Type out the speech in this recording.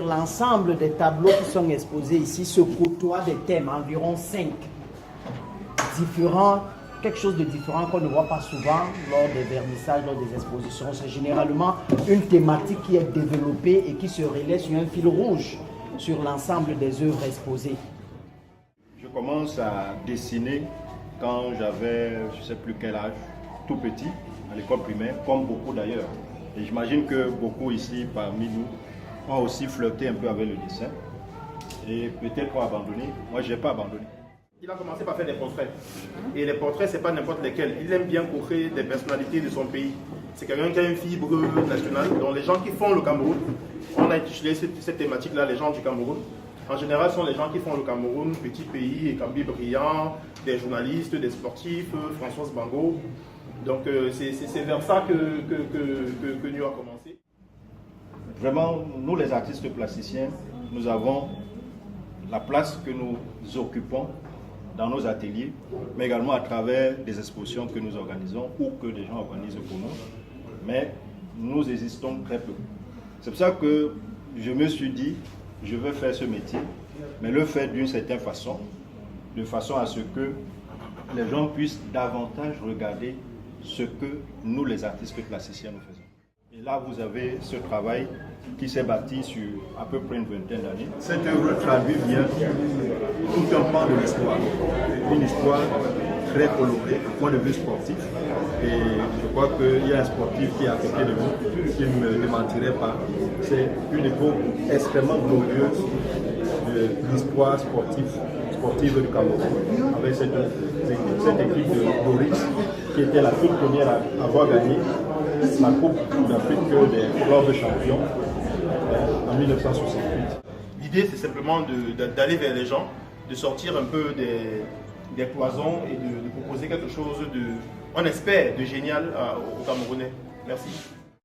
sur l'ensemble des tableaux qui sont exposés ici se côtoient des thèmes, environ 5 différents, quelque chose de différent qu'on ne voit pas souvent lors des vernissages, lors des expositions. C'est généralement une thématique qui est développée et qui se relaie sur un fil rouge sur l'ensemble des œuvres exposées. Je commence à dessiner quand j'avais, je ne sais plus quel âge, tout petit, à l'école primaire, comme beaucoup d'ailleurs. Et j'imagine que beaucoup ici, parmi nous, ont aussi flirté un peu avec le dessin et peut-être ont abandonné. Moi, je n'ai pas abandonné. Il a commencé par faire des portraits. Et les portraits, ce n'est pas n'importe lesquels. Il aime bien cocher des personnalités de son pays. C'est quelqu'un qui a une fibre nationale. Donc les gens qui font le Cameroun, on a intitulé cette thématique-là, les gens du Cameroun. En général, ce sont les gens qui font le Cameroun, petit pays, Ekambi brillant, des journalistes, des sportifs, Françoise Bango. Donc c'est vers ça que nous avons commencé. Vraiment, nous les artistes plasticiens, nous avons la place que nous occupons dans nos ateliers, mais également à travers des expositions que nous organisons ou que des gens organisent pour nous. Mais nous existons très peu. C'est pour ça que je me suis dit, je veux faire ce métier, mais le faire d'une certaine façon, de façon à ce que les gens puissent davantage regarder ce que nous, les artistes plasticiens, nous faisons. Et là, vous avez ce travail qui s'est bâti sur à peu près une vingtaine d'années. Cette œuvre traduit bien tout un pan de l'histoire. Une histoire très colorée, du point de vue sportif. Et je crois qu'il y a un sportif qui est à côté de nous, qui ne me démentirait pas. C'est une époque extrêmement glorieuse de l'histoire sportive du Cameroun, avec cette équipe de Boris, qui était la toute première à avoir gagné la Coupe d'Afrique des clubs champions en 1968. L'idée, c'est simplement d'aller vers les gens, de sortir un peu des cloisons et de proposer quelque chose on espère, de génial aux Camerounais. Merci.